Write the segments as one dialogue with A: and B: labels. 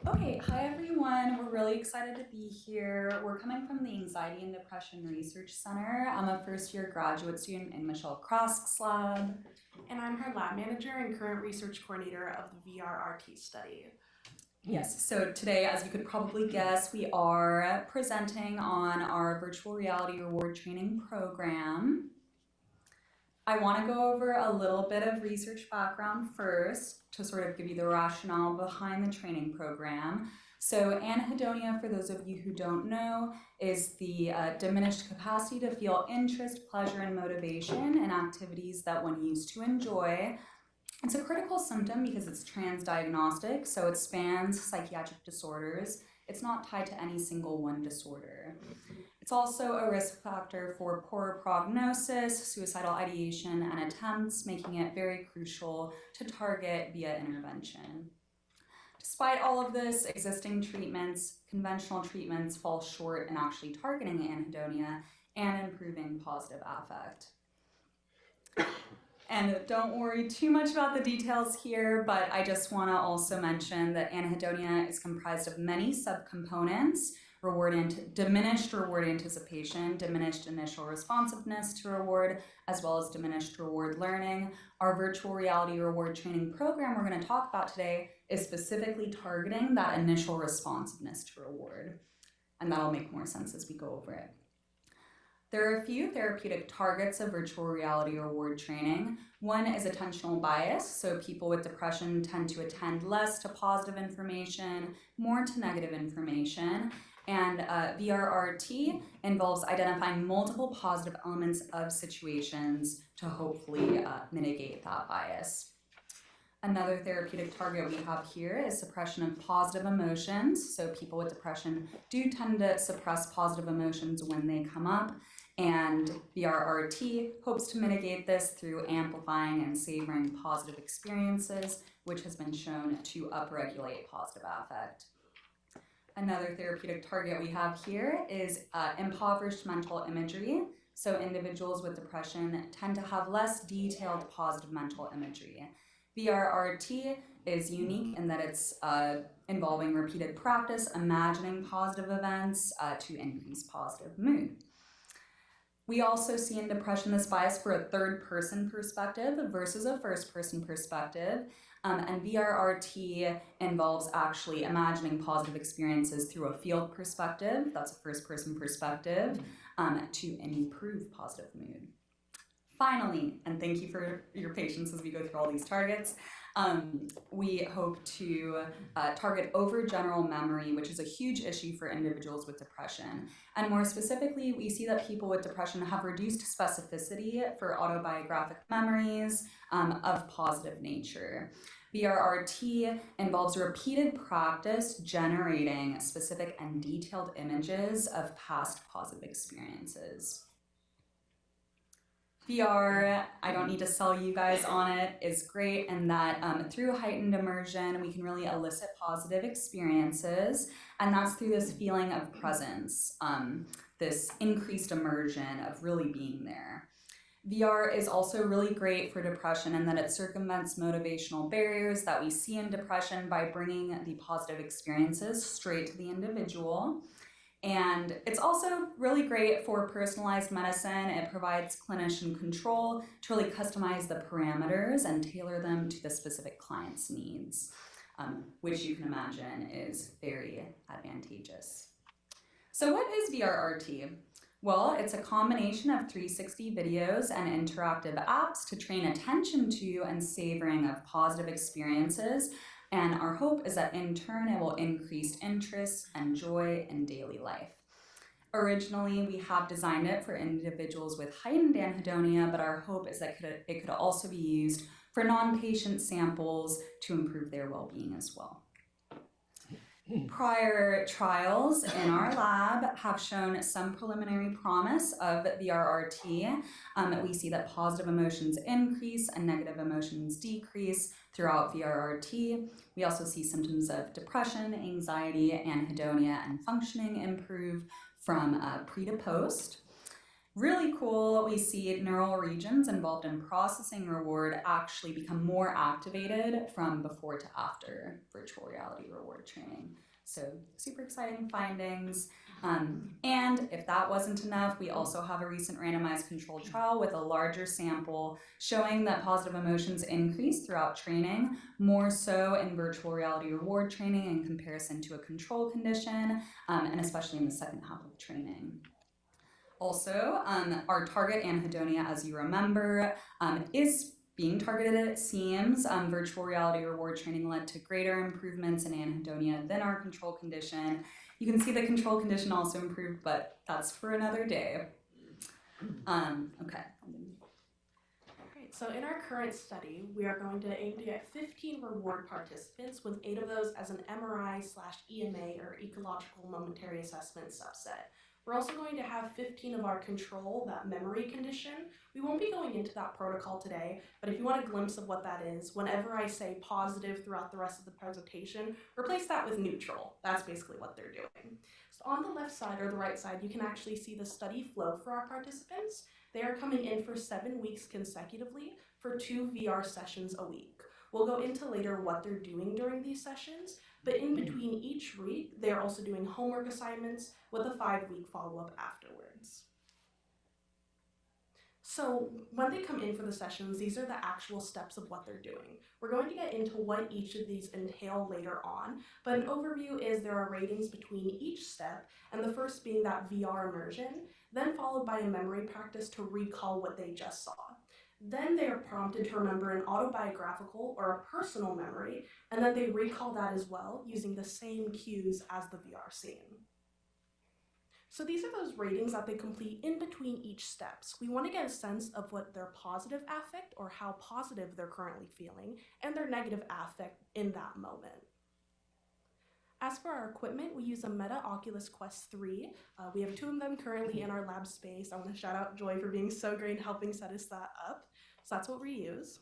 A: Okay, hi everyone. We're really excited to be here. We're coming from the Anxiety and Depression Research Center. I'm a first-year graduate student in Michelle Krask's lab.
B: And I'm her lab manager and current research coordinator of the VRRT study.
A: Yes, so today, as you could probably guess, we are presenting on our virtual reality reward training program. I want to go over a little bit of research background first to sort of give you the rationale behind the training program. So anhedonia, for those of you who don't know, is the diminished capacity to feel interest, pleasure, and motivation in activities that one used to enjoy. It's a critical symptom because it's transdiagnostic, so it spans psychiatric disorders. It's not tied to any single one disorder. It's also a risk factor for poor prognosis, suicidal ideation, and attempts, making it very crucial to target via intervention. Despite all of this, existing treatments, conventional treatments, fall short in actually targeting anhedonia and improving positive affect. And don't worry too much about the details here, but I just want to also mention that anhedonia is comprised of many subcomponents: diminished reward anticipation, diminished initial responsiveness to reward, as well as diminished reward learning. Our virtual reality reward training program we're going to talk about today is specifically targeting that initial responsiveness to reward. And that'll make more sense as we go over it. There are a few therapeutic targets of virtual reality reward training. One is attentional bias, so people with depression tend to attend less to positive information, more to negative information. And VRRT involves identifying multiple positive elements of situations to hopefully mitigate that bias. Another therapeutic target we have here is suppression of positive emotions. So people with depression do tend to suppress positive emotions when they come up. And VRRT hopes to mitigate this through amplifying and savoring positive experiences, which has been shown to upregulate positive affect. Another therapeutic target we have here is impoverished mental imagery. So individuals with depression tend to have less detailed positive mental imagery. VRRT is unique in that it's involving repeated practice, imagining positive events to increase positive mood. We also see in depression this bias for a third-person perspective versus a first-person perspective. And VRRT involves actually imagining positive experiences through a field perspective, that's a first-person perspective, to improve positive mood. Finally, and thank you for your patience as we go through all these targets, we hope to target overgeneral memory, which is a huge issue for individuals with depression. And more specifically, we see that people with depression have reduced specificity for autobiographic memories of positive nature. VRRT involves repeated practice generating specific and detailed images of past positive experiences. VR, I don't need to sell you guys on it, is great in that through heightened immersion, we can really elicit positive experiences, and that's through this feeling of presence, this increased immersion of really being there. VR is also really great for depression in that it circumvents motivational barriers that we see in depression by bringing the positive experiences straight to the individual. And it's also really great for personalized medicine. It provides clinician control to really customize the parameters and tailor them to the specific client's needs, which you can imagine is very advantageous. So what is VRRT? Well, it's a combination of 360 videos and interactive apps to train attention to and savoring of positive experiences. And our hope is that in turn, it will increase interest and joy in daily life. Originally, we have designed it for individuals with heightened anhedonia, but our hope is that it could also be used for non-patient samples to improve their well-being as well. Prior trials in our lab have shown some preliminary promise of VRRT. We see that positive emotions increase and negative emotions decrease throughout VRRT. We also see symptoms of depression, anxiety, anhedonia, and functioning improve from pre to post. Really cool, we see neural regions involved in processing reward actually become more activated from before to after virtual reality reward training. So super exciting findings. And if that wasn't enough, we also have a recent randomized controlled trial with a larger sample showing that positive emotions increase throughout training, more so in virtual reality reward training in comparison to a control condition, and especially in the second half of training. Also, our target anhedonia, as you remember, is being targeted, it seems. Virtual reality reward training led to greater improvements in anhedonia than our control condition. You can see the control condition also improved, but that's for another day. Okay.
B: Great. So in our current study, we are going to aim to get 15 reward participants, with 8 of those as an MRI/EMA or ecological momentary assessment subset. We're also going to have 15 of our control, that memory condition. We won't be going into that protocol today, but if you want a glimpse of what that is, whenever I say positive throughout the rest of the presentation, replace that with neutral. That's basically what they're doing. So on the left side or the right side, you can actually see the study flow for our participants. They are coming in for 7 weeks consecutively for 2 VR sessions a week. We'll go into later what they're doing during these sessions, but in between each week, they're also doing homework assignments with a 5-week follow-up afterwards. So when they come in for the sessions, these are the actual steps of what they're doing. We're going to get into what each of these entail later on, but an overview is there are ratings between each step, and the first being that VR immersion, then followed by a memory practice to recall what they just saw. Then they are prompted to remember an autobiographical or a personal memory, and then they recall that as well using the same cues as the VR scene. So these are those ratings that they complete in between each steps. We want to get a sense of what their positive affect, or how positive they're currently feeling, and their negative affect in that moment. As for our equipment, we use a Meta Oculus Quest 3. We have 2 of them currently in our lab space. I want to shout out Joy for being so great in helping set us that up. So that's what we use.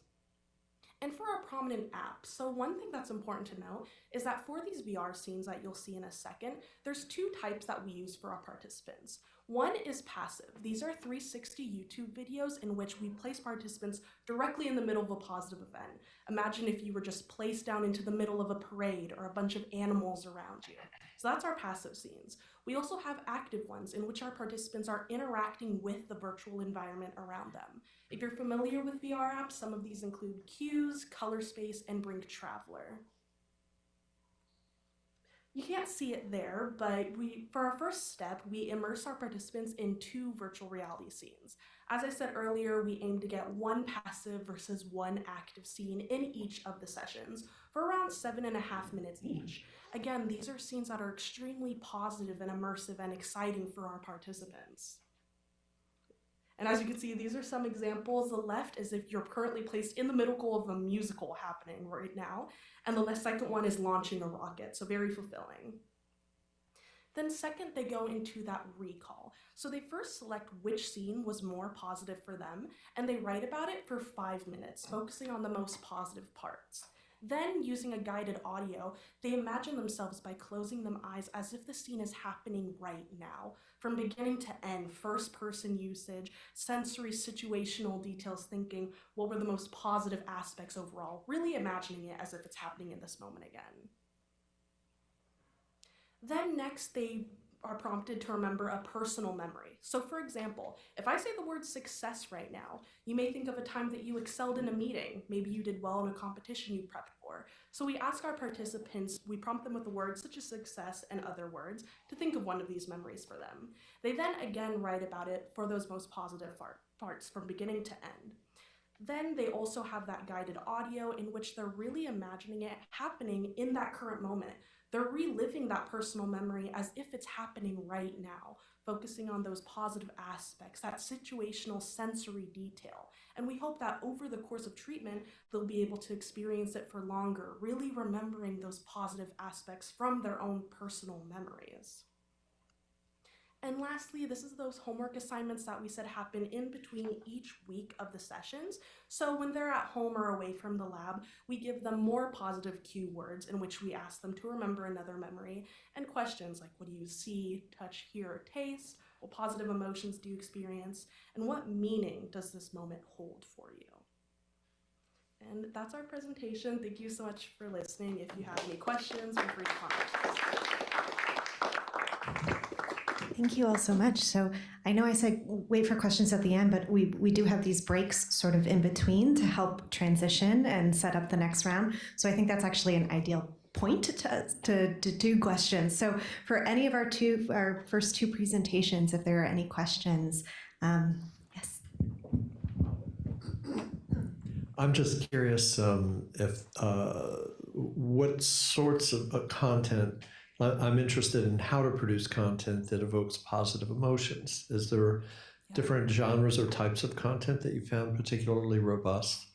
B: And for our prominent apps, so one thing that's important to know is that for these VR scenes that you'll see in a second, there's 2 types that we use for our participants. One is passive. These are 360 YouTube videos in which we place participants directly in the middle of a positive event. Imagine if you were just placed down into the middle of a parade or a bunch of animals around you. So that's our passive scenes. We also have active ones in which our participants are interacting with the virtual environment around them. If you're familiar with VR apps, some of these include Q's, Color Space, and Brink Traveler. You can't see it there, but for our first step, we immerse our participants in 2 virtual reality scenes. As I said earlier, we aim to get 1 passive versus 1 active scene in each of the sessions for around 7.5 minutes each. Again, these are scenes that are extremely positive and immersive and exciting for our participants. And as you can see, these are some examples. The left is if you're currently placed in the middle of a musical happening right now, and the second one is launching a rocket, so very fulfilling. Then second, they go into that recall. So they first select which scene was more positive for them, and they write about it for 5 minutes, focusing on the most positive parts. Then, using a guided audio, they imagine themselves by closing their eyes as if the scene is happening right now. From beginning to end, first-person usage, sensory situational details, thinking what were the most positive aspects overall, really imagining it as if it's happening in this moment again. Then next, they are prompted to remember a personal memory. So for example, if I say the word success right now, you may think of a time that you excelled in a meeting. Maybe you did well in a competition you prepped for. So we ask our participants, we prompt them with the words such as success and other words to think of one of these memories for them. They then again write about it for those most positive parts from beginning to end. Then they also have that guided audio in which they're really imagining it happening in that current moment. They're reliving that personal memory as if it's happening right now, focusing on those positive aspects, that situational sensory detail. And we hope that over the course of treatment, they'll be able to experience it for longer, really remembering those positive aspects from their own personal memories. And lastly, this is those homework assignments that we said happen in between each week of the sessions. So when they're at home or away from the lab, we give them more positive cue words in which we ask them to remember another memory, and questions like what do you see, touch, hear, or taste, What positive emotions do you experience? And what meaning does this moment hold for you? And that's our presentation. Thank you so much for listening. If you have any questions, feel free to contact us.
C: Thank you all so much. So I know I said wait for questions at the end, but we do have these breaks sort of in between to help transition and set up the next round. So I think that's actually an ideal point to do questions. So for any of our first two presentations, if there are any questions, yes.
D: I'm just curious if what sorts of content. I'm interested in how to produce content that evokes positive emotions. Is there different genres or types of content that you found particularly robust?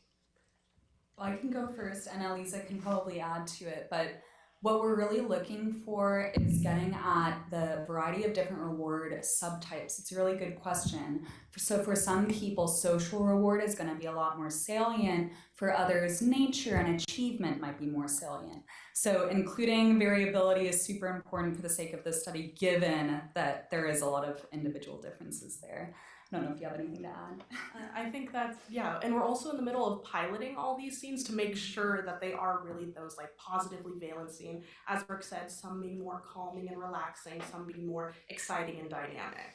A: Well, I can go first, and Aleeza can probably add to it, but what we're really looking for is getting at the variety of different reward subtypes. It's a really good question. So for some people, social reward is going to be a lot more salient. For others, nature and achievement might be more salient. So including variability is super important for the sake of this study, given that there is a lot of individual differences there. I don't know if you have anything to add.
B: I think that's, yeah, and we're also in the middle of piloting all these scenes to make sure that they are really those like positively valent scenes. As Brooke said, some being more calming and relaxing, some being more exciting and dynamic.